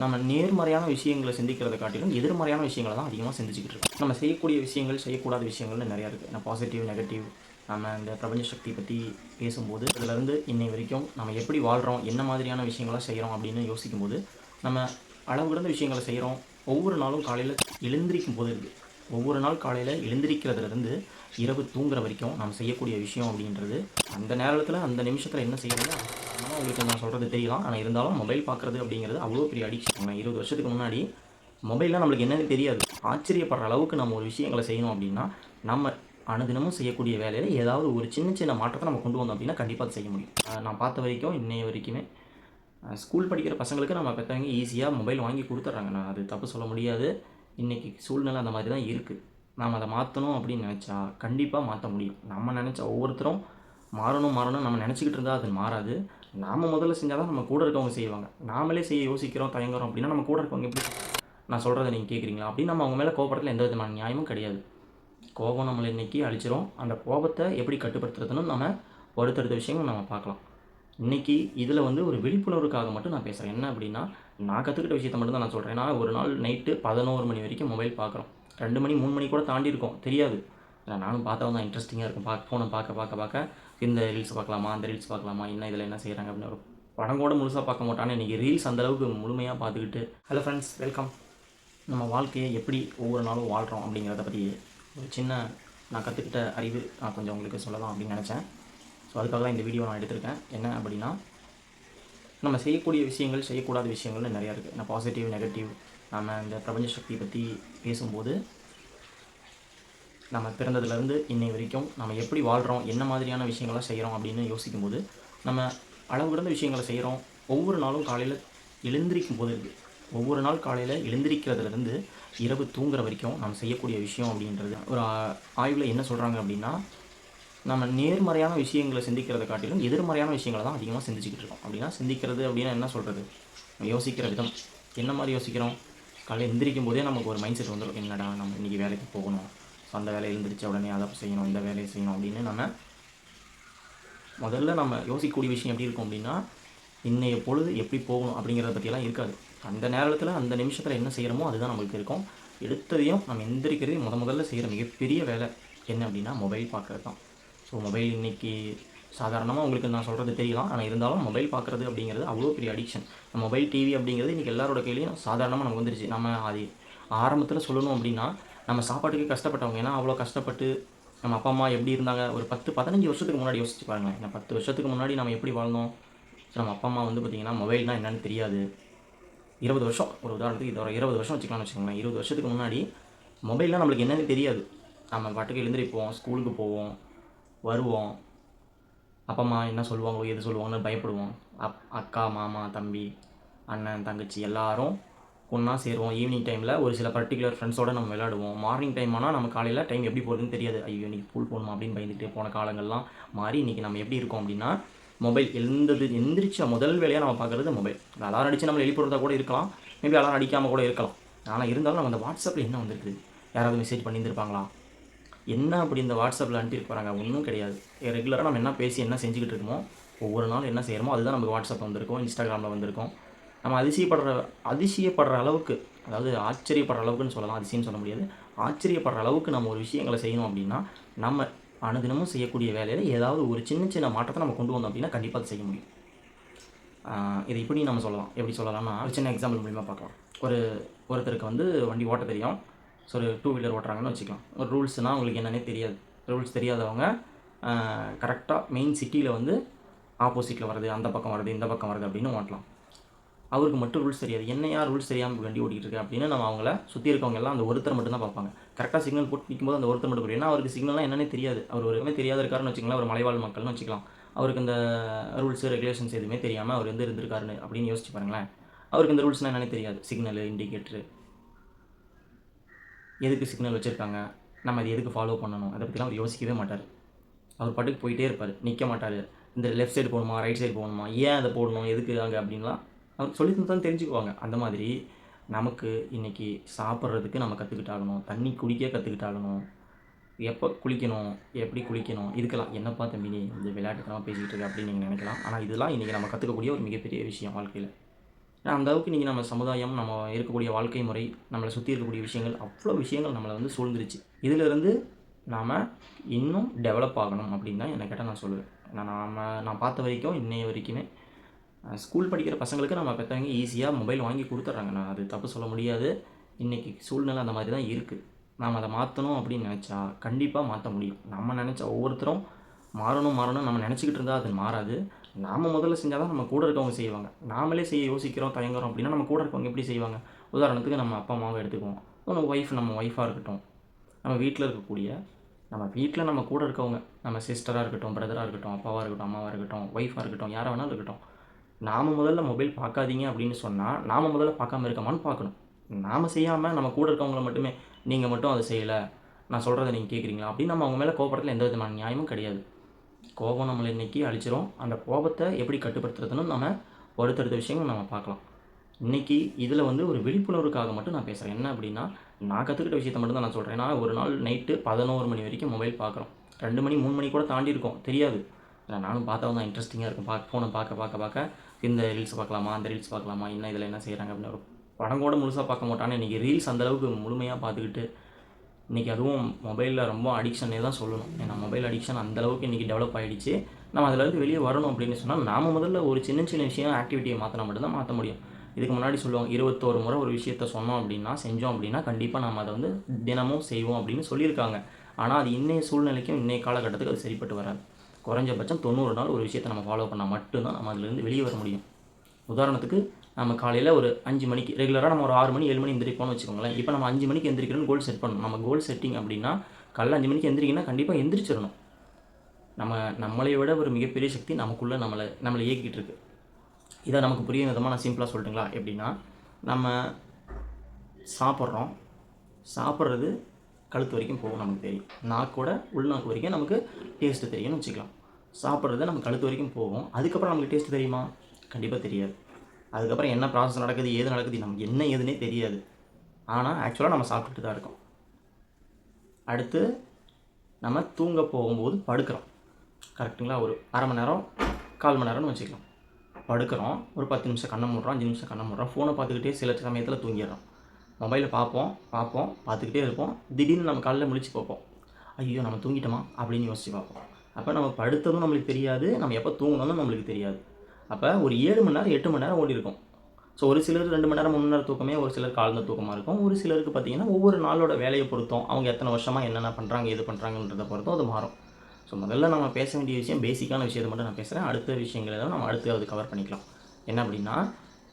நம்ம நேர்மறையான விஷயங்கள சிந்திக்கிறத காட்டிலும் எதிர்மறையான விஷயங்கள தான் அதிகமாக சிந்திச்சுக்கிட்டு இருக்கோம். நம்ம செய்யக்கூடிய விஷயங்கள், செய்யக்கூடாத விஷயங்கள்னு நிறையா இருக்குது. நான் பாசிட்டிவ், நெகட்டிவ் நம்ம இந்த பிரபஞ்ச சக்தி பற்றி பேசும்போது அதிலேருந்து இன்னை வரைக்கும் நம்ம எப்படி வாழ்கிறோம், என்ன மாதிரியான விஷயங்களாம் செய்கிறோம் அப்படின்னு யோசிக்கும்போது, நம்ம அளவு கடந்த விஷயங்களை செய்கிறோம். ஒவ்வொரு நாளும் காலையில் எழுந்திரிக்கும் போது இருக்குது. ஒவ்வொரு நாள் காலையில் எழுந்திரிக்கிறதுலேருந்து இரவு தூங்குற வரைக்கும் நம்ம செய்யக்கூடிய விஷயம் அப்படின்றது, அந்த நேரத்தில் அந்த நிமிஷத்தில் என்ன செய்யறோமோ ஆனால் உங்களுக்கு நான் சொல்கிறது தெரியலாம். ஆனால் இருந்தாலும் மொபைல் பார்க்குறது அப்படிங்கிறது அவ்வளோ பெரிய அடிக்ஷன். 20 வருஷத்துக்கு முன்னாடி மொபைல்லாம் நம்மளுக்கு என்னன்னு தெரியாது. ஆச்சரியப்படுற அளவுக்கு நம்ம ஒரு விஷயங்களை செய்யணும் அப்படின்னா, நம்ம அனுதினமும் செய்யக்கூடிய வேலையில் ஏதாவது ஒரு சின்ன சின்ன மாற்றத்தை நம்ம கொண்டு வந்தோம் அப்படின்னா கண்டிப்பாக அது செய்ய முடியும். நான் பார்த்த வரைக்கும் இன்னைய வரைக்குமே ஸ்கூல் படிக்கிற பசங்களுக்கு நம்ம பெற்றவங்க ஈஸியாக மொபைல் வாங்கி கொடுத்துட்றாங்க. நான் அது தப்பு சொல்ல முடியாது. இன்றைக்கி சூழ்நிலை அந்த மாதிரி தான் இருக்குது. நாம் அதை மாற்றணும் அப்படின்னு நினச்சா கண்டிப்பாக மாற்ற முடியும். நம்ம நினச்ச ஒவ்வொருத்தரும் மாறணும் நம்ம நினச்சிக்கிட்டு இருந்தால் அது மாறாது. நாம் முதல்ல செஞ்சால் தான் நம்ம கூட இருக்கவங்க செய்வாங்க. நாமளே செய்ய யோசிக்கிறோம், தயங்குறோம் அப்படின்னா நம்ம கூட இருக்கவங்க எப்படி நான் சொல்கிறத நீங்கள் கேட்குறீங்களா அப்படின்னு நம்ம அவங்க மேலே கோபப்படுறதுல எந்த விதமான நியாயமும் கிடையாது. கோபம் நம்மளை இன்றைக்கி அழிச்சிரும். அந்த கோபத்தை எப்படி கட்டுப்படுத்துறதுன்னு நம்ம அடுத்தடுத்த விஷயங்கள் நம்ம பார்க்கலாம். இன்றைக்கி இதில் ஒரு விழிப்புணர்வுக்காக மட்டும் நான் பேசுகிறேன். என்ன அப்படின்னா, நான் கற்றுக்கிட்ட விஷயத்த மட்டும் தான் நான் சொல்கிறேன். ஏன்னா ஒரு நாள் நைட்டு 11 மணி வரைக்கும் மொபைல் பார்க்குறோம். 2 மணி 3 மணி கூட தாண்டி இருக்கும், தெரியாது. நானும் பார்த்தா தான் இன்ட்ரெஸ்டிங்காக இருக்கும். ஃபோனை பார்க்க இந்த ரீல்ஸ் பார்க்கலாமா, அந்த ரீல்ஸ் பார்க்கலாமா, என்ன இதில் என்ன செய்கிறாங்க அப்படின்னு ஒரு படம் கூட முழுசாக பார்க்க மாட்டானே. இன்றைக்கி ரீல்ஸ் அந்தளவுக்கு முழுமையாக பார்த்துக்கிட்டு ஹலோ ஃப்ரெண்ட்ஸ், வெல்கம். நம்ம வாழ்க்கையை எப்படி ஒவ்வொரு நாளும் வாழ்கிறோம் அப்படிங்கிறத பற்றி ஒரு சின்ன நான் கற்றுக்கிட்ட அறிவு நான் கொஞ்சம் உங்களுக்கு சொல்லலாம் அப்படின்னு நினச்சேன். ஸோ அதுக்காக தான் இந்த வீடியோ நான் எடுத்திருக்கேன். என்ன அப்படின்னா, நம்ம செய்யக்கூடிய விஷயங்கள், செய்யக்கூடாத விஷயங்கள்னு நிறையா இருக்குது. நான் பாசிட்டிவ், நெகட்டிவ் நம்ம இந்த பிரபஞ்ச சக்தி பற்றி பேசும்போது, நம்ம பிறந்ததுலேருந்து இன்னை வரைக்கும் நம்ம எப்படி வாழ்கிறோம், என்ன மாதிரியான விஷயங்களாம் செய்கிறோம் அப்படின்னு யோசிக்கும்போது, நம்ம அளவு கடந்த விஷயங்களை செய்கிறோம். ஒவ்வொரு நாளும் காலையில் எழுந்திரிக்கும் போது இருக்குது. ஒவ்வொரு நாள் காலையில் எழுந்திரிக்கிறதுலேருந்து இரவு தூங்குற வரைக்கும் நம்ம செய்யக்கூடிய விஷயம் அப்படின்றது ஒரு ஆய்வில் என்ன சொல்கிறாங்க அப்படின்னா, நம்ம நேர்மறையான விஷயங்களை சிந்திக்கிறத காட்டிலும் எதிர்மறையான விஷயங்களை தான் அதிகமாக சிந்திச்சுக்கிட்டு இருக்கோம். அப்படின்னா சிந்திக்கிறது அப்படின்னா என்ன சொல்கிறது, யோசிக்கிற விதம் என்ன மாதிரி யோசிக்கிறோம். காலையில் எந்திரிக்கும் போதே நமக்கு ஒரு மைண்ட் செட் வந்துடும். என்னடா நம்ம இன்றைக்கி வேலைக்கு போகணும், ஸோ அந்த வேலையை எழுந்திரிச்ச உடனே அதை செய்யணும், இந்த வேலையை செய்யணும் அப்படின்னு நம்ம யோசிக்கக்கூடிய விஷயம் எப்படி இருக்கும் அப்படின்னா, இன்றைய பொழுது எப்படி போகணும் அப்படிங்கிறத பற்றியெல்லாம் இருக்காது. அந்த நேரத்தில் அந்த நிமிஷத்தில் என்ன செய்கிறோமோ அதுதான் நம்மளுக்கு இருக்கும். எடுத்ததையும் நம்ம எந்திரிக்கிறதையும் முதல்ல செய்கிற மிகப்பெரிய வேலை என்ன அப்படின்னா மொபைல் பார்க்குறது தான். ஸோ மொபைல் இன்றைக்கி சாதாரணமாக உங்களுக்கு நான் சொல்கிறது தெரியலாம். ஆனால் இருந்தாலும் மொபைல் பார்க்குறது அப்படிங்கிறது அவ்வளோ பெரிய அடிக்ஷன். மொபைல், டிவி அப்படிங்கிறது இன்றைக்கி எல்லாரோட கையிலையும் சாதாரணமாக நமக்கு வந்துருச்சு. நம்ம அது ஆரம்பத்தில் சொல்லணும் அப்படின்னா, நம்ம சாப்பாட்டுக்கு கஷ்டப்பட்டவங்க. ஏன்னா அவ்வளோ கஷ்டப்பட்டு நம்ம அப்பா அம்மா எப்படி இருந்தாங்க, ஒரு 10-15 வருஷத்துக்கு முன்னாடி யோசிச்சு பாருங்களேன். ஏன்னா 10 வருஷத்துக்கு முன்னாடி நம்ம எப்படி வாழ்ந்தோம். ஸோ நம்ம அப்பா அம்மா பார்த்திங்கன்னா மொபைல்னால் என்னென்னு தெரியாது. 20 வருஷம், ஒரு உதாரணத்துக்கு இது ஒரு 20 வருஷம் வச்சுக்கலாம்னு வச்சுக்கோங்களேன். 20 வருஷத்துக்கு முன்னாடி மொபைல்னால் நம்மளுக்கு என்னென்னு தெரியாது. நம்ம பாட்டுக்கு எழுந்திரிப்போம், ஸ்கூலுக்கு போவோம், வருவோம். அப்பா அம்மா என்ன சொல்லுவாங்களோ, எது சொல்லுவாங்கன்னு பயப்படுவோம். அக்கா, மாமா, தம்பி, அண்ணன், தங்கச்சி எல்லாரும் ஒன்றா சேருவோம். ஈவினிங் டைமில் ஒரு சில பர்டிகுலர் ஃப்ரெண்ட்ஸோடு நம்ம விளையாடுவோம். மார்னிங் டைம் ஆனால் நம்ம காலையில் டைம் எப்படி போகிறதுன்னு தெரியாது. ஐயோ இன்றைக்கி ஸ்கூல் போகணுமா அப்படின்னு பயந்துகிட்டே போன காலங்கள்லாம் மாறி இன்றைக்கி நம்ம எப்படி இருக்கோம் அப்படின்னா, மொபைல் எந்திரிச்ச முதல் வேலையாக நம்ம பார்க்குறது மொபைல். அலாரம் அடித்து நம்மளை எழுப்பிடுறதா கூட இருக்கலாம், மேபி அலாரம் அடிக்காமல் கூட இருக்கலாம். ஆனால் இருந்தாலும் நம்ம அந்த வாட்ஸ்அப்பில் என்ன வந்துருக்குது, யாராவது மெசேஜ் பண்ணியிருந்திருப்பாங்களா, என்ன அப்படி இந்த வாட்ஸ்அப்பில் அனுப்பிட்டு போகிறாங்க, ஒன்றும் கிடையாது. ரெகுலராக நம்ம என்ன பேசி என்ன செஞ்சுக்கிட்டு இருக்கோமோ, ஒவ்வொரு நாள் என்ன செய்கிறோமோ அதுதான் நமக்கு வாட்ஸ்அப் வந்திருக்கும், இன்ஸ்டாகிராமில் வந்திருக்கும். நம்ம அதிசயப்படுற அளவுக்கு, அதாவது ஆச்சரியப்படுற அளவுக்குன்னு சொல்லலாம், அதிசயம்னு சொல்ல முடியாது. ஆச்சரியப்படுற அளவுக்கு நம்ம ஒரு விஷயங்களை செய்யணும் அப்படின்னா, நம்ம அனுதினமும் செய்யக்கூடிய வேலையில் ஏதாவது ஒரு சின்ன சின்ன மாற்றத்தை நம்ம கொண்டு வந்தோம் அப்படின்னா கண்டிப்பாக அதை செய்ய முடியும். இதை இப்படி நம்ம சொல்லலாம். எப்படி சொல்லலாம்னா, ஒரு சின்ன எக்ஸாம்பிள் மூலிமா பார்க்கலாம். ஒருத்தருக்கு வண்டி ஓட்ட தெரியும். ஸோ ஒரு 2 வீலர் ஓட்டுறாங்கன்னு வச்சுக்கலாம். ஒரு ரூல்ஸ்னால் அவங்களுக்கு என்னென்னே தெரியாது. ரூல்ஸ் தெரியாதவங்க கரெக்டாக மெயின் சிட்டியில் ஆப்போசிட்டில் வருது, அந்த பக்கம் வருது, இந்த பக்கம் வருது அப்படின்னு ஓட்டலாம். அவருக்கு மட்டும் ரூல்ஸ் தெரியாது. என்னையா ரூல்ஸ் தெரியாமல் வண்டி ஓட்டிகிட்டு இருக்கு அப்படின்னு நம்ம அவங்கள சுற்றி இருக்கவங்க எல்லாம் அந்த ஒருத்தர் மட்டும் தான் பார்ப்பாங்க. கரெக்டாக சிக்னல் போட்டு நிற்கும்போது அந்த ஒருத்தர் மட்டும் புரியும். ஏன்னா அவருக்கு சிக்னல்லாம் என்னென்னே தெரியாது. அவர் ஒருமே தெரியாத இருக்காருன்னு வச்சுக்கலாம். ஒரு மலைவாழ் மக்கள்னு வச்சுக்கலாம். அவருக்கு இந்த ரூல்ஸு, ரெகுலேஷன்ஸ் எதுவுமே தெரியாமல் அவர் இருந்திருக்காருன்னு அப்படின்னு யோசிச்சு பாருங்களேன். அவருக்கு இந்த ரூல்ஸ்னால் என்னென்னே தெரியாது. சிக்னலு, இண்டிகேட்ரு, எதுக்கு சிக்னல் வச்சுருக்காங்க, நம்ம அது எதுக்கு ஃபாலோ பண்ணணும், அதை பற்றிலாம் அவர் யோசிக்கவே மாட்டார். அவர் பாட்டுக்கு போயிட்டே இருப்பார், நிற்க மாட்டார். இந்த லெஃப்ட் சைடு போகணுமா, ரைட் சைடு போகணுமா, ஏன் அதை போடணும், எதுக்கு அங்கே அப்படின்லாம் அவர் சொல்லி தான் தெரிஞ்சுக்குவாங்க. அந்த மாதிரி நமக்கு இன்றைக்கி சாப்பிட்றதுக்கு நம்ம கற்றுக்கிட்டாகணும், தண்ணி குடிக்க கற்றுக்கிட்டாகணும், எப்போ குளிக்கணும், எப்படி குளிக்கணும், இதுக்கெல்லாம் என்னப்பா தம்பி நீ இந்த விளையாட்டுத்தனமாக பேசிக்கிட்டு இருக்க அப்படின்னு நீங்கள் நினைக்கலாம். ஆனால் இதெல்லாம் இன்றைக்கி நம்ம கற்றுக்கக்கூடிய ஒரு மிகப்பெரிய விஷயம் வாழ்க்கையில். ஏன்னா அந்த அளவுக்கு இன்றைக்கி நம்ம சமுதாயம், நம்ம இருக்கக்கூடிய வாழ்க்கை முறை, நம்மளை சுற்றி இருக்கக்கூடிய விஷயங்கள், அவ்வளோ விஷயங்கள் நம்மளை வந்து சூழ்ந்துருச்சு. இதிலிருந்து நாம் இன்னும் டெவலப் ஆகணும் அப்படின்னு தான் என்னை கேட்டால் நான் சொல்லுவேன். நான் பார்த்த வரைக்கும் இன்னைய வரைக்குமே ஸ்கூல் படிக்கிற பசங்களுக்கு நம்ம பெற்றவங்க ஈஸியாக மொபைல் வாங்கி கொடுத்துட்றாங்க. நான் அது தப்பு சொல்ல முடியாது. இன்றைக்கி சூழ்நிலை அந்த மாதிரி தான் இருக்குது. நாம் அதை மாற்றணும் அப்படின்னு நினச்சா கண்டிப்பாக மாற்ற முடியும். நம்ம நினச்ச ஒவ்வொருத்தரும் மாறணும் நம்ம நினச்சிக்கிட்டு இருந்தால் அது மாறாது. நாம் முதல்ல செஞ்சால் தான் நம்ம கூட இருக்கவங்க செய்வாங்க. நாமளே செய்ய யோசிக்கிறோம், தயங்குறோம் அப்படின்னா நம்ம கூட இருக்கவங்க எப்படி செய்வாங்க? உதாரணத்துக்கு நம்ம அப்பா அம்மாவை எடுத்துக்குவோம். நம்ம ஒய்ஃபாக இருக்கட்டும், நம்ம வீட்டில் இருக்கக்கூடிய நம்ம கூட இருக்கவங்க, நம்ம சிஸ்டராக இருக்கட்டும், பிரதராக இருக்கட்டும், அப்பாவாக இருக்கட்டும், அம்மாவாக இருக்கட்டும், ஒய்ஃபாக இருக்கட்டும், யாராக வேணாலும் இருக்கட்டும். நாம் முதல்ல மொபைல் பார்க்காதீங்க அப்படின்னு சொன்னால் நாம் முதல்ல பார்க்காம இருக்கமான்னு பார்க்கணும். நாம் செய்யாமல் நம்ம கூட இருக்கவங்கள மட்டுமே நீங்கள் மட்டும் அதை செய்யலை, நான் சொல்கிறத நீங்கள் கேட்குறீங்களா அப்படின்னு நம்ம அவங்க மேலே கோபப்படுறதுல எந்த விதமான நியாயமும் கிடையாது. கோபம் நம்மளை இன்றைக்கி அழிச்சிரும். அந்த கோபத்தை எப்படி கட்டுப்படுத்துறதுன்னு நம்ம அடுத்தடுத்த விஷயங்கள் நம்ம பார்க்கலாம். இன்றைக்கி இதில் வந்து ஒரு விழிப்புணர்வுக்காக மட்டும் நான் பேசுகிறேன். என்ன அப்படின்னா, நான் கற்றுக்கிட்ட விஷயத்தை மட்டும் தான் நான் சொல்கிறேன். நான் ஒரு நாள் நைட்டு 11 மணி வரைக்கும் மொபைல் பார்க்குறோம். 2 மணி 3 மணி கூட தாண்டி இருக்கும், தெரியாது. நானும் பார்த்தா தான் இன்ட்ரெஸ்டிங்காக இருக்கும். ஃபோனை பார்க்க இந்த ரீல்ஸ் பார்க்கலாமா, அந்த ரீல்ஸ் பார்க்கலாமா, இன்னும் இதில் என்ன செய்கிறாங்க அப்படின்னு ஒரு படம் கூட முழுசாக பார்க்க மாட்டானே. இன்றைக்கி ரீல்ஸ் அந்தளவுக்கு முழுமையாக பார்த்துக்கிட்டு இன்றைக்கி அதுவும் மொபைலில் ரொம்ப அடிக்ஷனே தான் சொல்லணும். ஏன்னா மொபைல் அடிக்ஷன் அந்தளவுக்கு இன்றைக்கி டெவலப் ஆகிடுச்சு. நம்ம அதிலேருந்து வெளியே வரணும் அப்படின்னு சொன்னால் நாம் முதல்ல ஒரு சின்ன விஷயம் ஆக்டிவிட்டியை மாற்றினா மட்டும்தான் மாற்ற முடியும். இதுக்கு முன்னாடி சொல்லுவாங்க 21 முறை ஒரு விஷயத்த சொன்னோம் அப்படின்னா, செஞ்சோம் அப்படின்னா கண்டிப்பாக நம்ம அதை வந்து தினமும் செய்வோம் அப்படின்னு சொல்லியிருக்காங்க. ஆனால் அது இன்றைய சூழ்நிலைக்கும் இன்றைய காலகட்டத்துக்கு அது சரிப்பட்டு வராது. குறைஞ்சபட்சம் 90 நாள் ஒரு விஷயத்தை நம்ம ஃபாலோ பண்ணால் மட்டும்தான் நம்ம அதிலேருந்து வெளியே வர முடியும். உதாரணத்துக்கு நம்ம காலையில் ஒரு 5 மணிக்கு ரெகுலராக நம்ம ஒரு 6 மணி 7 மணி எந்திரிப்போம்னு வச்சுக்கோங்களேன். இப்போ நம்ம 5 மணிக்கு எந்திரிக்கிறோன்னு கோல் செட் பண்ணணும். நம்ம கோல் செட்டிங் அப்படின்னா காலைல 5 மணிக்கு எந்திரிக்கினா கண்டிப்பாக எந்திரிச்சிடணும். நம்மளை விட ஒரு மிகப்பெரிய சக்தி நமக்குள்ளே நம்மளை இயக்கிட்டு இருக்கு. இதை நமக்கு புரியும் விதமாக நான் சிம்பிளாக சொல்லட்டுங்களா? எப்படின்னா, நம்ம சாப்பிட்றது கழுத்து வரைக்கும் போகும், நமக்கு தெரியும். நாக்கோட உள்நாக்கு வரைக்கும் நமக்கு டேஸ்ட்டு தெரியும்னு வச்சுக்கலாம். சாப்பிட்றது நம்ம கழுத்து வரைக்கும் போகும். அதுக்கப்புறம் நமக்கு டேஸ்ட்டு தெரியுமா? கண்டிப்பாக தெரியாது. அதுக்கப்புறம் என்ன ப்ராசஸ் நடக்குது, ஏது நடக்குது, நமக்கு என்ன ஏதுன்னே தெரியாது. ஆனால் ஆக்சுவலாக நம்ம சாப்பிட்டுட்டு தான் இருக்கோம். அடுத்து நம்ம தூங்க போகும்போது படுக்கிறோம். கரெக்டுங்களா? ஒரு அரை மணி நேரம் 1/4 மணி நேரம்னு வச்சுக்கலாம். படுக்கிறோம், ஒரு 10 நிமிஷம் கண்ணை மூடுறோம், 5 நிமிஷம் கண்ணை மூடுறோம், ஃபோனை பார்த்துக்கிட்டே சில சமயத்தில் தூங்கிடுறோம். மொபைலை பார்ப்போம், பார்த்துக்கிட்டே இருப்போம். திடீர்னு நம்ம காலையில் முழிச்சு பார்ப்போம், ஐயோ நம்ம தூங்கிட்டோமா அப்படின்னு யோசித்து பார்ப்போம். அப்போ நம்ம படுத்ததும் நம்மளுக்கு தெரியாது, நம்ம எப்போ தூங்கணும்னு நம்மளுக்கு தெரியாது. அப்போ ஒரு 7 மணி நேரம் 8 மணி நேரம் ஓடி இருக்கும். ஸோ ஒரு சிலர் 2 மணி நேரம் 3 மணி நேரம் தூக்கமே, ஒரு சிலர் ஆழ்ந்த தூக்கமாக இருக்கும். ஒரு சிலருக்கு பார்த்திங்கன்னா ஒவ்வொரு நாளோட வேலையை பொறுத்தும், அவங்க எத்தனை வருஷமாக என்னென்ன பண்ணுறாங்க, எது பண்ணுறாங்கன்றதை பொறுத்தும் அது மாறும். ஸோ முதல்ல நம்ம பேச வேண்டிய விஷயம் பேசிக்கான விஷயத்தை மட்டும் நான் பேசுகிறேன். அடுத்த விஷயங்களை தான் நம்ம அடுத்து கவர் பண்ணிக்கலாம். என்ன அப்படின்னா,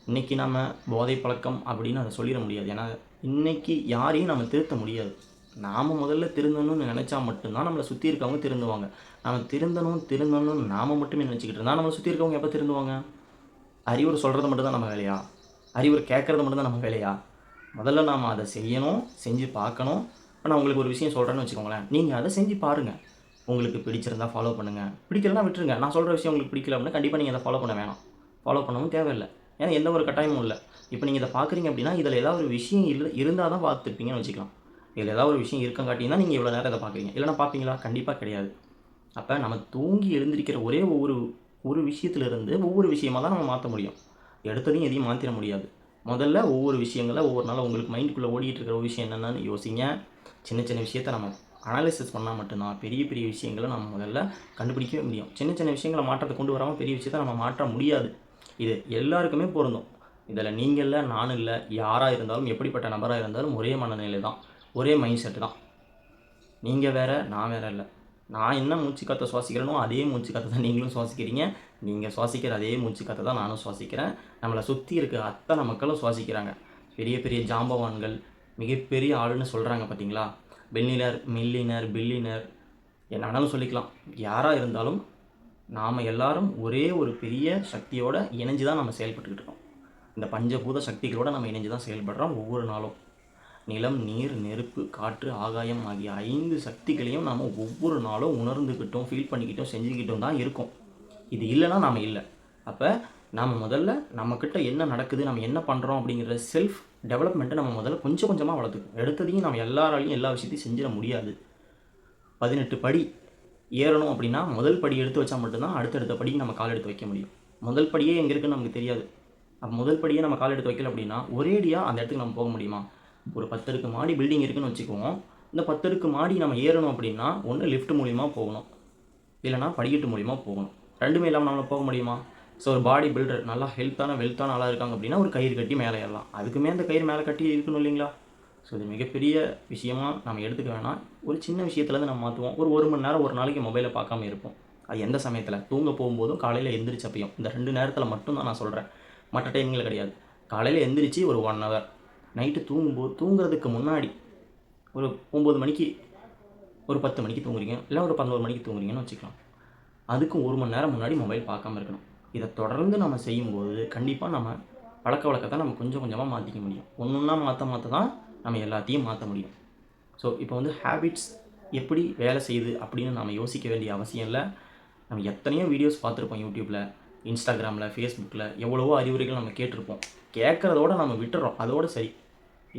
இன்றைக்கி நம்ம போதை பழக்கம் அப்படின்னு அதை சொல்லிட முடியாது. ஏன்னா இன்றைக்கி யாரையும் நம்ம திருத்த முடியாது. நாம் முதல்ல திருந்தணும்னு நினச்சா மட்டும்தான் நம்மளை சுற்றி இருக்கவங்க திருந்துவாங்க. நம்ம திருந்தணும்னு நாம் மட்டுமே நினச்சிக்கிட்டு இருந்தால் நம்மளை சுற்றி இருக்கவங்க எப்போ திருந்துவாங்க? அறிவுரை சொல்கிறது மட்டும்தான் நம்ம வேலையா? அறிவுரை கேட்குறது மட்டும்தான் நம்ம வேலையா? முதல்ல நாம் அதை செய்யணும், செஞ்சு பார்க்கணும். இப்போ நான் உங்களுக்கு ஒரு விஷயம் சொல்கிறேன்னு வச்சுக்கோங்களேன், நீங்கள் அதை செஞ்சு பாருங்கள். உங்களுக்கு பிடிச்சிருந்தால் ஃபாலோ பண்ணுங்கள், பிடிக்கலன்னா விட்டுருங்க. நான் சொல்கிற விஷயம் உங்களுக்கு பிடிக்கல அப்படின்னா கண்டிப்பாக நீங்கள் அதை ஃபாலோ பண்ண வேணாம். ஃபாலோ பண்ணவும் தேவையில்லை. ஏன்னா எந்த ஒரு கட்டாயமும் இல்லை. இப்போ நீங்கள் இதை பார்க்குறீங்க அப்படின்னா இதில் ஏதாவது ஒரு விஷயம் இருந்தால் தான் பார்த்துருப்பீங்கன்னு வச்சுக்கலாம். இதில் ஏதாவது ஒரு விஷயம் இருக்கங்காட்டினா நீங்கள் இவ்வளோ நேரம் இதை பார்க்குறீங்க. இல்லைனா பார்ப்பீங்களா? கண்டிப்பாக கிடையாது. அப்போ நம்ம தூங்கி எழுந்திருக்கிற ஒரு விஷயத்துலேருந்து ஒவ்வொரு விஷயமாக தான் நம்ம மாற்ற முடியும். எடுத்ததையும் எதையும் மாற்றிட முடியாது. முதல்ல ஒவ்வொரு விஷயங்களை ஒவ்வொரு நாளும் உங்களுக்கு மைண்டுக்குள்ளே ஓடிட்டு இருக்கிற ஒரு விஷயம் என்னென்னு யோசிங்க. சின்ன விஷயத்தை நம்ம அனாலிசிஸ் பண்ணால் மட்டும்தான் பெரிய விஷயங்களை நம்ம முதல்ல கண்டுபிடிக்கவே முடியும். சின்ன விஷயங்களை மாற்றத்தை கொண்டு வராமல் பெரிய விஷயத்தை நம்ம மாற்ற முடியாது. இது எல்லாருக்குமே பொருந்தும். இதில் நீங்கள் இல்லை, நானும் இல்லை, யாராக இருந்தாலும் எப்படிப்பட்ட நபராக இருந்தாலும் ஒரே மனநிலை தான், ஒரே மைண்ட் செட்டு தான். நீங்கள் வேறு, நான் வேறு இல்லை. நான் என்ன மூச்சு காற்றை சுவாசிக்கிறேனோ அதே மூச்சு காற்றை தான் நீங்களும் சுவாசிக்கிறீங்க. நீங்கள் சுவாசிக்கிற அதே மூச்சு காற்றை தான் நானும் சுவாசிக்கிறேன். நம்மளை சுற்றி இருக்க அத்தனை மக்களும் சுவாசிக்கிறாங்க. பெரிய ஜாம்பவான்கள், மிகப்பெரிய ஆளுன்னு சொல்கிறாங்க பார்த்தீங்களா? மில்லினர், பில்லினர், என்ன வேணாலும் சொல்லிக்கலாம். யாராக இருந்தாலும் நாம் எல்லாரும் ஒரே ஒரு பெரிய சக்தியோடு இணைஞ்சு தான் நம்ம செயல்பட்டுக்கிட்டு இருக்கோம். இந்த பஞ்சபூத சக்திகளோடு நம்ம இணைஞ்சு தான் செயல்படுறோம் ஒவ்வொரு நாளும். நிலம், நீர், நெருப்பு, காற்று, ஆகாயம் ஆகிய 5 சக்திகளையும் நாம் ஒவ்வொரு நாளும் உணர்ந்துக்கிட்டோம், ஃபீல் பண்ணிக்கிட்டோம், செஞ்சுக்கிட்டோம் தான் இருக்கோம். இது இல்லைன்னா நாம் இல்லை. அப்போ நாம் முதல்ல நம்மக்கிட்ட என்ன நடக்குது, நம்ம என்ன பண்ணுறோம் அப்படிங்கிற செல்ஃப் டெவலப்மெண்ட்டை நம்ம முதல்ல கொஞ்சம் கொஞ்சமாக வளர்த்துக்கணும். எடுத்ததையும் நம்ம எல்லாராலையும் எல்லா விஷயத்தையும் செஞ்சிட முடியாது. 18 படி ஏறணும் அப்படின்னா முதல் படி எடுத்து வச்சா மட்டும்தான் அடுத்தடுத்த படிக்கு நம்ம கால் எடுத்து வைக்க முடியும். முதல் படியே எங்கே இருக்குன்னு நமக்கு தெரியாது. அப்போ முதல் படியே நம்ம கால் எடுத்து வைக்கல அப்படின்னா ஒரேடியாக அந்த இடத்துக்கு நம்ம போக முடியுமா? ஒரு 10 அடுக்கு மாடி பில்டிங் இருக்குன்னு வச்சுக்குவோம். இந்த 10 அடுக்கு மாடி நம்ம ஏறணும் அப்படின்னா ஒன்று லிஃப்ட் மூலிமா போகணும், இல்லைனா படிக்கட்டு மூலிமா போகணும். ரெண்டுமே இல்லாமல் நம்மளால் போக முடியுமா? ஸோ ஒரு பாடி பில்டர் நல்லா வெல்த்தான ஆளாக இருக்காங்க அப்படின்னா ஒரு கயிறு கட்டி மேலே ஏறலாம். அதுக்குமே அந்த கயிறு மேலே கட்டி இருக்கணும் இல்லைங்களா? ஸோ இது மிகப்பெரிய விஷயமாக நம்ம எடுத்துக்க வேணாம். ஒரு சின்ன விஷயத்துலேருந்து நம்ம மாற்றுவோம். ஒரு மணி நேரம் ஒரு நாளைக்கு மொபைலை பார்க்காம இருப்போம். அது எந்த சமயத்தில்? தூங்க போகும்போதும் காலையில் எந்திரிச்சப்பையும். இந்த 2 நேரத்தில் மட்டும்தான் நான் சொல்கிறேன், மற்ற டைமிங்கில் கிடையாது. காலையில் எந்திரிச்சு ஒரு 1 ஹவர், நைட்டு தூங்குறதுக்கு முன்னாடி ஒரு 9 மணிக்கு, ஒரு 10 மணிக்கு தூங்குறீங்க, இல்லை ஒரு 11 மணிக்கு தூங்குறீங்கன்னு வச்சுக்கலாம். அதுக்கும் 1 மணி நேரம் முன்னாடி மொபைல் பார்க்காம இருக்கணும். இதை தொடர்ந்து நம்ம செய்யும்போது கண்டிப்பாக நம்ம பழக்க வழக்கத்தை நம்ம கொஞ்சம் கொஞ்சமாக மாற்றிக்க முடியும். ஒன்றா மாற்ற தான் நம்ம எல்லாத்தையும் மாற்ற முடியும். ஸோ இப்போ வந்து ஹேபிட்ஸ் எப்படி வேலை செய்யுது அப்படின்னு நம்ம யோசிக்க வேண்டிய அவசியம் இல்லை. நம்ம எத்தனையோ வீடியோஸ் பார்த்துருப்போம் யூடியூப்பில், இன்ஸ்டாகிராமில், ஃபேஸ்புக்கில் எவ்வளவோ அறிவுரைகள் நம்ம கேட்டிருப்போம். கேட்குறதோட நம்ம விட்டுறோம், அதோடு சரி.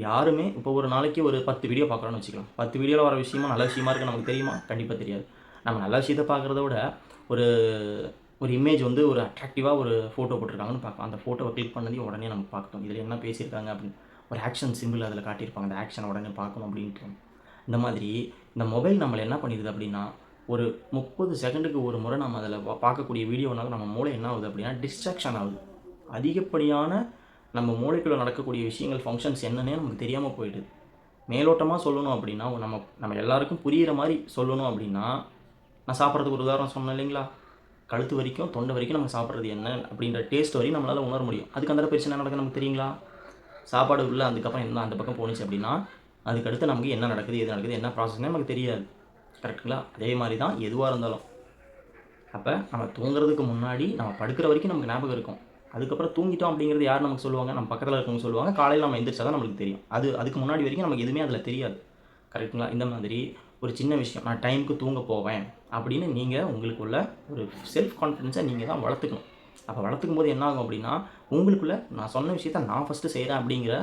யாருமே இப்போ ஒரு நாளைக்கு ஒரு 10 வீடியோ பார்க்குறோன்னு வச்சுக்கலாம். 10 வீடியோவில் வர விஷயமா நல்ல விஷயமா இருக்குது நமக்கு தெரியுமா? கண்டிப்பாக தெரியாது. நம்ம நல்ல விஷயத்தை பார்க்குறத விட ஒரு ஒரு இமேஜ் வந்து ஒரு அட்ராக்டிவாக ஒரு ஃபோட்டோ போட்டிருக்காங்கன்னு பார்க்கலாம். அந்த ஃபோட்டோவை கிளிக் பண்ணதையும் உடனே நம்ம பார்க்கணும், இதில் என்ன பேசியிருக்காங்க அப்படின்னு. ஒரு ஆக்ஷன் சிம்பிள் அதில் காட்டியிருப்பாங்க, அந்த ஆக்ஷனை உடனே பார்க்கணும் அப்படின்ட்டு. இந்த மாதிரி இந்த மொபைல் நம்மளை என்ன பண்ணிடுது அப்படின்னா, ஒரு 30 செகண்டுக்கு ஒரு முறை நம்ம அதில் பார்க்கக்கூடிய வீடியோனால நம்ம மூளை என்ன ஆகுது அப்படின்னா டிஸ்ட்ராக்ஷன் ஆகுது. அதிகப்படியான நம்ம மூளைக்குள்ளே நடக்கக்கூடிய விஷயங்கள், ஃபங்க்ஷன்ஸ் என்னன்னே நமக்கு தெரியாமல் போயிடுது. மேலோட்டமாக சொல்லணும் அப்படின்னா, நம்ம எல்லாருக்கும் புரிகிற மாதிரி சொல்லணும் அப்படின்னா, நான் சாப்பிட்றதுக்கு ஒரு உதாரணம் சொன்னேன் இல்லைங்களா? கழுத்து வரைக்கும் தொண்டை வரைக்கும் நம்ம சாப்பிட்றது என்ன அப்படின்ற டேஸ்ட் வரையும் நம்மளால் உணர முடியும். அதுக்கு அந்த பிரச்சனை நடக்குது நமக்கு தெரியுங்களா? சாப்பாடு உள்ள அதுக்கப்புறம் என்ன அந்த பக்கம் போணுச்சு அப்படின்னா, அதுக்கடுத்து நமக்கு என்ன நடக்குது, எது நடக்குது, என்ன ப்ராசஸ்னே நமக்கு தெரியாது. கரெக்டுங்களா? அதே மாதிரி தான் எதுவாக இருந்தாலும். அப்போ நம்ம தூங்குறதுக்கு முன்னாடி நம்ம படுக்கிற வரைக்கும் நமக்கு ஞாபகம் இருக்கும். அதுக்கப்புறம் தூங்கிட்டோம் அப்படிங்கிறது யார் நமக்கு சொல்லுவாங்க? நம்ம பக்கத்தில் இருக்கவங்க சொல்லுவாங்க. காலையில் நம்ம எந்திரிச்சா தான் நம்மளுக்கு தெரியும். அதுக்கு முன்னாடி வரைக்கும் நமக்கு எதுவுமே அதில் தெரியாது. கரெக்டுங்களா? இந்த மாதிரி ஒரு சின்ன விஷயம், நான் டைமுக்கு தூங்க போவேன் அப்படின்னு நீங்கள் உங்களுக்குள்ள ஒரு செல்ஃப் கான்ஃபிடென்ஸை நீங்கள் தான் வளர்த்துக்கணும். அப்போ வளர்த்துக்கும் போது என்ன ஆகும் அப்படின்னா, உங்களுக்குள்ளே நான் சொன்ன விஷயத்த நான் ஃபஸ்ட்டு செய்கிறேன் அப்படிங்கிற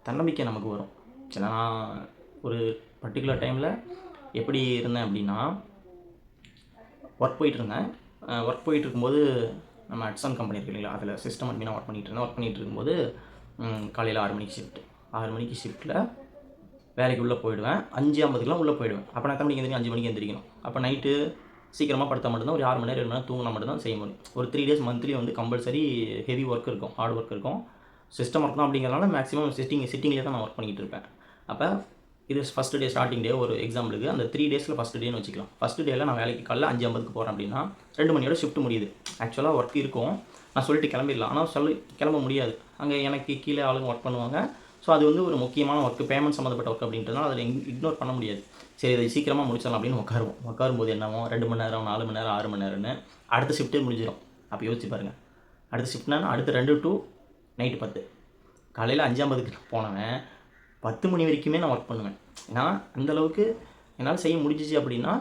தன்னம்பிக்கை நமக்கு வரும். சரி, நான் ஒரு பர்டிகுலர் டைமில் எப்படி இருந்தேன் அப்படின்னா, ஒர்க் போயிட்டு இருக்கும்போது நம்ம அட்சன் கம்பெனி இருக்கு இல்லைங்களா, அதில் சிஸ்டம் அட்மினாக ஒர்க் பண்ணிகிட்டு இருக்கும்போது காலையில் 6 மணிக்கு ஷிஃப்ட்டில் வேலைக்கு உள்ளே போயிடுவேன். 5:50க்குலாம் உள்ளே போயிடுவேன். அப்போ நான் எத்தனை மணிக்கு எந்திரிக்கணும்? 5 மணிக்கு எந்திரிக்கணும். அப்போ நைட்டு சீக்கிரமாக படுத்தால் மட்டும்தான் ஒரு 6 மணி நேரம் 7 மணி நேரம் தூங்கினா மட்டும் தான் செய்ய முடியும். ஒரு 3 டேஸ் மந்த்லி வந்து கம்பல்சரி ஹெவி ஒர்க் இருக்கும், ஹார்ட் ஒர்க் இருக்கும். சிஸ்டம் ஒர்க் தான் அப்படிங்கிறனால மேக்ஸிமம் சிட்டிங்லேயே தான் நான் ஒர்க் பண்ணிகிட்டு இருப்பேன். அப்போ இது ஃபஸ்ட்டு டே, ஸ்டார்டிங் டே. ஒரு எக்ஸாம்பிளுக்கு அந்த 3 டேஸில் ஃபஸ்ட்டு டேன்னு வச்சுக்கலாம். ஃபஸ்ட்டு டேயில் நான் வேலைக்கு காலைல 5:50க்கு போகிறேன் அப்படின்னா 2 மணியோட ஷிஃப்ட் முடியுது. ஆக்சுவலாக ஒர்க் இருக்கும், நான் சொல்லிட்டு கிளம்பிடலாம். ஆனால் கிளம்ப முடியாது. அங்கே எனக்கு கீழே ஆளுங்க ஒர்க் பண்ணுவாங்க. ஸோ அது வந்து ஒரு முக்கியமான ஒர்க்கு, பேமெண்ட் சம்மந்தப்பட்ட ஒர்க் அப்படின்றதுனால அதில் இக்னோர் பண்ண முடியாது. சரி, இதை சீக்கிரமாக முடிச்சிடலாம் அப்படின்னு உட்காரும்போது என்னவோ 2 மணி நேரம், 4 மணி நேரம், 6 மணி நேரம்னு அடுத்த ஷிஃப்ட்டே முடிஞ்சிடும். அப்போ யோசிச்சு பாருங்கள், அடுத்த ஷிஃப்ட்னா அடுத்த 2 to நைட்டு 10. காலையில் 5:50க்கு போனவன் 10 மணி வரைக்குமே நான் ஒர்க் பண்ணுவேன். ஏன்னா அந்தளவுக்கு என்னால் செய்ய முடிஞ்சிச்சு அப்படின்னா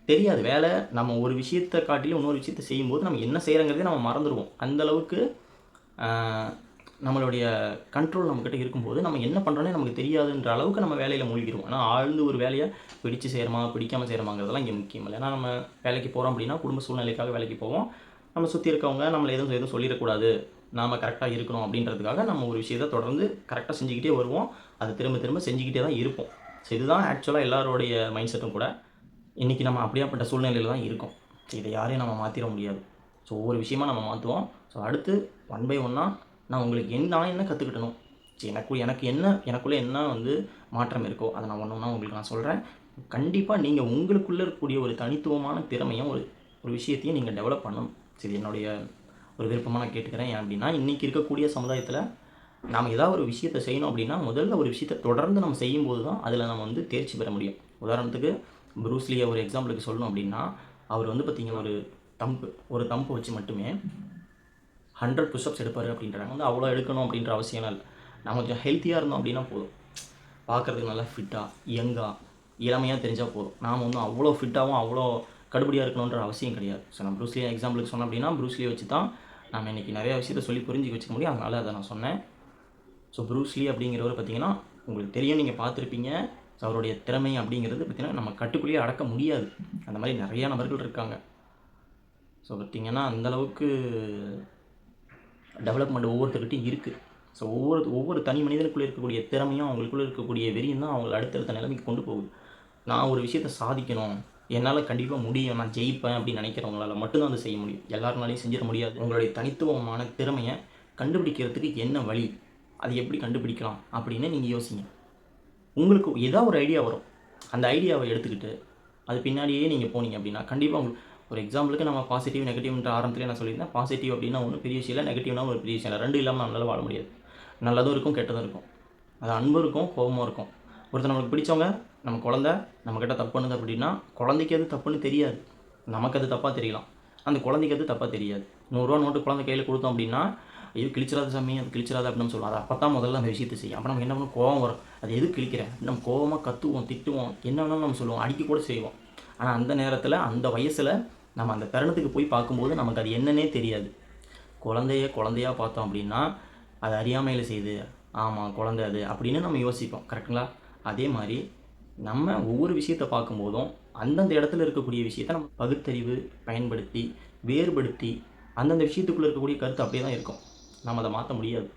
தெரியாது. வேலை நம்ம ஒரு விஷயத்தை காட்டிலும் இன்னொரு விஷயத்தை செய்யும்போது நம்ம என்ன செய்கிறோங்கிறதே நம்ம மறந்துடுவோம். அந்தளவுக்கு நம்மளுடைய கண்ட்ரோல் நம்மக்கிட்ட இருக்கும்போது நம்ம என்ன பண்ணுறோன்னே நமக்கு தெரியாதுன்ற அளவுக்கு நம்ம வேலையில் மூழ்கிடுவோம். ஆனால் ஆழ்ந்து ஒரு வேலையை பிடிச்சு செய்கிறோமா பிடிக்காமல் செய்கிறோமாங்கிறதெல்லாம் இங்கே முக்கியம் இல்லை. ஏன்னா நம்ம வேலைக்கு போகிறோம் அப்படின்னா குடும்ப சூழ்நிலைக்காக வேலைக்கு போவோம். நம்ம சுற்றி இருக்கவங்க நம்மளை எதுவும் சொல்லிடக்கூடாது, நாம் கரெக்டாக இருக்கணும் அப்படின்றதுக்காக நம்ம ஒரு விஷயத்தை தொடர்ந்து கரெக்டாக செஞ்சுக்கிட்டே வருவோம். அது திரும்ப செஞ்சுக்கிட்டே தான் இருப்போம். ஸோ இதுதான் ஆக்சுவலாக எல்லாரோடைய மைண்ட் செட்டும் கூட. இன்றைக்கி நம்ம அப்படியாப்பட்ட சூழ்நிலையில் தான் இருக்கோம். ஸோ இதை யாரையும் நம்ம மாற்றிட முடியாது. ஸோ ஒவ்வொரு விஷயமாக நம்ம மாற்றுவோம். ஸோ அடுத்து 1 by 1 நான் உங்களுக்கு நான் என்ன கற்றுக்கிட்டணும், எனக்குள்ளே என்ன வந்து மாற்றம் இருக்கோ அதை நான் ஒன்று உங்களுக்கு நான் சொல்கிறேன். கண்டிப்பாக நீங்கள் உங்களுக்குள்ளே இருக்கக்கூடிய ஒரு தனித்துவமான திறமையும் ஒரு விஷயத்தையும் நீங்கள் டெவலப் பண்ணணும். சரி, என்னுடைய ஒரு விருப்பமாக நான் கேட்டுக்கிறேன். ஏன் அப்படின்னா, இன்றைக்கி இருக்கக்கூடிய சமுதாயத்தில் நாம் ஏதாவது ஒரு விஷயத்தை செய்யணும் அப்படின்னா முதல்ல ஒரு விஷயத்தை தொடர்ந்து நம்ம செய்யும்போது தான் அதில் நம்ம வந்து தேர்ச்சி பெற முடியும். உதாரணத்துக்கு ப்ரூஸ்லியை ஒரு எக்ஸாம்பிளுக்கு சொல்லணும் அப்படின்னா, அவர் வந்து பார்த்திங்கன்னா ஒரு தம்பு வச்சு மட்டுமே 100 புஷ்அப்ஸ் எடுப்பார் அப்படின்றாங்க. வந்து அவ்வளோ எடுக்கணும் அப்படின்ற அவசியம்லாம் இல்லை. நான் கொஞ்சம் ஹெல்த்தியாக இருந்தோம் அப்படின்னா போதும். பார்க்குறதுக்கு நல்லா ஃபிட்டாக, யங்காக, இளமையாக தெரிஞ்சால் போதும். நாம் ஒன்றும் அவ்வளோ ஃபிட்டாகவும் அவ்வளோ கடுபடியாக இருக்கணுன்ற அவசியம் கிடையாது. ஸோ நான் ப்ரூஸ்லியை எக்ஸாம்பிளுக்கு சொன்னேன் அப்படின்னா, ப்ரூஸ்லியை வச்சு தான் நம்ம இன்றைக்கி நிறையா விஷயத்தை சொல்லி புரிஞ்சுக்க வச்சுக்க முடியும். அதனால் அதை நான் சொன்னேன். ஸோ ப்ரூஸ்லி அப்படிங்கிறவர் பார்த்திங்கன்னா உங்களுக்கு தெரியும், நீங்கள் பார்த்துருப்பீங்க. ஸோ அவருடைய திறமை அப்படிங்கிறது பார்த்திங்கன்னா நம்ம கட்டுக்குள்ளேயே அடக்க முடியாது. அந்த மாதிரி நிறையா நபர்கள் இருக்காங்க. ஸோ பார்த்திங்கன்னா அந்தளவுக்கு டெவலப்மெண்ட் ஒவ்வொருத்தர்கிட்டையும் இருக்குது. ஸோ ஒவ்வொரு தனி மனிதனுக்குள்ளே இருக்கக்கூடிய திறமையும் அவங்களுக்குள்ளே இருக்கக்கூடிய வெறியும் தான் அவங்களை அடுத்தடுத்த நிலைமைக்கு கொண்டு போகுது. நான் ஒரு விஷயத்தை சாதிக்கணும், என்னால் கண்டிப்பாக முடியும், நான் ஜெயிப்பேன் அப்படின்னு நினைக்கிறவங்களால மட்டும்தான் அதை செய்ய முடியும். எல்லாருனாலையும் செஞ்சிட முடியாது. உங்களுடைய தனித்துவமான திறமையை கண்டுபிடிக்கிறதுக்கு என்ன வழி, அது எப்படி கண்டுபிடிக்கலாம் அப்படின்னு நீங்கள் யோசிங்க. உங்களுக்கு ஏதாவது ஒரு ஐடியா வரும். அந்த ஐடியாவை எடுத்துக்கிட்டு அது பின்னாடியே நீங்கள் போனீங்க அப்படின்னா கண்டிப்பாக உங்களுக்கு ஒரு எக்ஸாம்பிளுக்கு நம்ம பாசிட்டிவ் நெகட்டிவ்ன்ற ஆரம்பத்திலே நான் சொல்லியிருந்தேன். பாசிட்டிவ் அப்படின்னா ஒன்றும் பெரிய விஷயம் இல்லை, நெகட்டிவ்னா ஒரு பெரிய விஷயம் இல்லை. ரெண்டு இல்லாமல் நம்மளால் வாழ முடியாது. நல்லதும் இருக்கும், கெட்டதும் இருக்கும். அது அன்பும் இருக்கும், கோபமும் இருக்கும். ஒருத்தர் நம்மளுக்கு பிடிச்சவங்க, நம்ம குழந்தை நம்மக்கிட்ட தப்பு பண்ணுது அப்படின்னா குழந்தைக்கு அது தப்புன்னு தெரியாது, நமக்கு அது தப்பாக தெரியலாம். அந்த குழந்தைக்கு அது தப்பாக தெரியாது. 100 ரூபா நோட்டு குழந்தை கையில் கொடுத்தோம் அப்படின்னா ஐயோ கிழிச்சிடாத சாமி, அது கிழிச்சிடாத அப்படின்னு சொல்லுவோம். அது அப்போ தான் முதல்ல அந்த விஷயத்தை செய்யும். அப்போ நம்ம என்ன பண்ணுவோம், கோவம் வரும். அது எது கிழிக்கிறேன், நம்ம கோவமாக கத்துவோம், திட்டுவோம், என்ன வேணாலும் நம்ம சொல்லுவோம், அடிக்க கூட செய்வோம். ஆனால் அந்த நேரத்தில் அந்த வயசில் நம்ம அந்த தருணத்துக்கு போய் பார்க்கும்போது நமக்கு அது என்னன்னே தெரியாது. குழந்தையாக பார்த்தோம் அப்படின்னா அது அறியாமையில் செய்யுது, ஆமாம் குழந்தை அது அப்படின்னு நம்ம யோசிப்போம். கரெக்டுங்களா? அதே மாதிரி நம்ம ஒவ்வொரு விஷயத்தை பார்க்கும்போதும் அந்தந்த இடத்துல இருக்கக்கூடிய விஷயத்தை நம்ம பகுத்தறிவு பயன்படுத்தி வேறுபடுத்தி அந்தந்த விஷயத்துக்குள்ளே இருக்கக்கூடிய கருத்து அப்படியே தான் இருக்கும். நம்ம அதை மாற்ற முடியாது.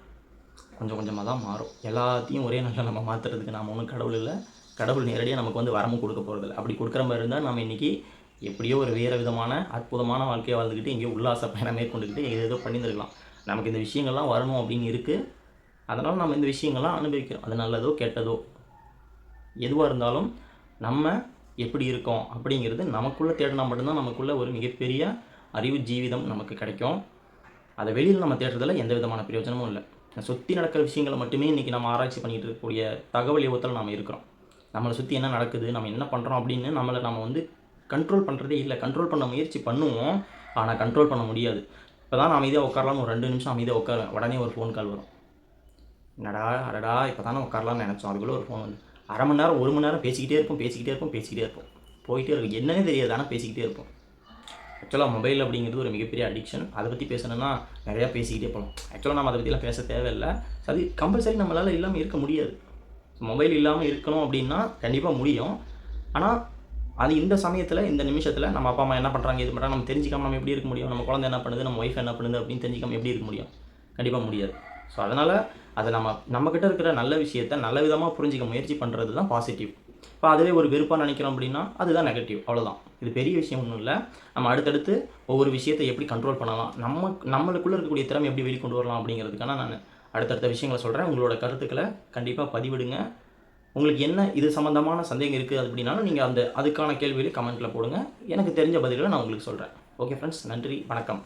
கொஞ்சம் கொஞ்சமாக தான் மாறும். எல்லாத்தையும் ஒரே நாளில் நம்ம மாற்றுறதுக்கு நாம் ஒன்றும் கடவுள் இல்லை. கடவுள் நேரடியாக நமக்கு வந்து வரமும் கொடுக்க போகிறதில்ல. அப்படி கொடுக்குற மாதிரி இருந்தால் நம்ம இன்றைக்கி எப்படியோ ஒரு வேறு விதமான அற்புதமான வாழ்க்கையை வாழ்ந்துக்கிட்டு எங்கேயோ உல்லாச பயணம் மேற்கொண்டுக்கிட்டு ஏதோ பண்ணியிருந்துருக்கலாம். நமக்கு இந்த விஷயங்கள்லாம் வரணும் அப்படின்னு இருக்குது. அதனால் நம்ம இந்த விஷயங்கள்லாம் அனுபவிக்கிறோம். அது நல்லதோ கெட்டதோ எதுவாக இருந்தாலும் நம்ம எப்படி இருக்கோம் அப்படிங்கிறது நமக்குள்ளே தேடினா மட்டும்தான் நமக்குள்ளே ஒரு மிகப்பெரிய அறிவு ஜீவிதம் நமக்கு கிடைக்கும். அதை வெளியில் நம்ம தேடுறதுல எந்த விதமான பிரயோஜனமும் இல்லை. சுற்றி நடக்கிற விஷயங்களை மட்டுமே இன்றைக்கி நம்ம ஆராய்ச்சி பண்ணிகிட்டு இருக்கக்கூடிய தகவல் யுகத்தில் நாம் இருக்கிறோம். நம்மளை சுற்றி என்ன நடக்குது, நம்ம என்ன பண்ணுறோம் அப்படின்னு நம்ம வந்து கண்ட்ரோல் பண்ணுறதே இல்லை. கண்ட்ரோல் பண்ண முயற்சி பண்ணுவோம், ஆனால் கண்ட்ரோல் பண்ண முடியாது. இப்போ தான் நான் அமைதியாக உட்காரலான்னு ஒரு 2 நிமிஷம் அமைதியாக உட்காருவேன், உடனே ஒரு ஃபோன் கால் வரும். என்னடா அடடா இப்போ தானே உட்காரலான்னு நினச்சோம், அதுக்குள்ளே ஒரு ஃபோன் வந்து அரை மணி நேரம் 1 மணி நேரம் பேசிக்கிட்டே இருப்போம். போயிட்டே இருக்கும், என்னன்னே தெரியாது, ஆனால் பேசிக்கிட்டே இருப்போம். ஆக்சுவலாக மொபைல் அப்படிங்கிறது ஒரு மிகப்பெரிய அடிக்ஷன். அதை பற்றி பேசணுன்னா நிறையா பேசிக்கிட்டே போகலாம். ஆக்சுவலாக நம்ம அதை பற்றிலாம் பேச தேவையில்லை. அது கம்பல்சரி நம்மளால் இல்லாமல் இருக்க முடியாது. மொபைல் இல்லாமல் இருக்கணும் அப்படின்னா கண்டிப்பாக முடியும். ஆனால் அது இந்த சமயத்தில் இந்த நிமிஷத்தில் நம்ம அப்பா அம்மா என்ன பண்ணுறாங்க, இது பண்ணுறாங்க நம்ம தெரிஞ்சிக்காமல் நம்ம எப்படி இருக்க முடியும்? நம்ம குழந்தை என்ன பண்ணுது, நம்ம ஒய்ஃப் என்ன பண்ணுது அப்படின்னு தெரிஞ்சிக்காமல் எப்படி இருக்க முடியும்? கண்டிப்பாக முடியாது. ஸோ அதனால் அதை நம்மக்கிட்ட இருக்கிற நல்ல விஷயத்தை நல்ல விதமாக புரிஞ்சிக்க முயற்சி பண்ணுறது தான் பாசிட்டிவ். இப்போ அதுவே ஒரு வெறுப்பாக நினைக்கிறோம் அப்படின்னா அதுதான் நெகட்டிவ். அவ்வளோதான். இது பெரிய விஷயம் ஒன்றும் இல்லை. நம்ம அடுத்தடுத்து ஒவ்வொரு விஷயத்தை எப்படி கண்ட்ரோல் பண்ணலாம், நம்மளுக்குள்ளே இருக்கக்கூடிய திறமை எப்படி வெளிக்கொண்டு வரலாம் அப்படிங்கிறதுக்கான நான் அடுத்தடுத்த விஷயங்களை சொல்கிறேன். உங்களோட கருத்துக்களை கண்டிப்பாக பதிவிடுங்க. உங்களுக்கு என்ன இது சம்மந்தமான சந்தேகம் இருக்குது அப்படின்னாலும் நீங்கள் அதுக்கான கேள்விகளை கமெண்ட்டில் போடுங்க. எனக்கு தெரிஞ்ச பதில்களை நான் உங்களுக்கு சொல்கிறேன். ஓகே ஃப்ரெண்ட்ஸ், நன்றி, வணக்கம்.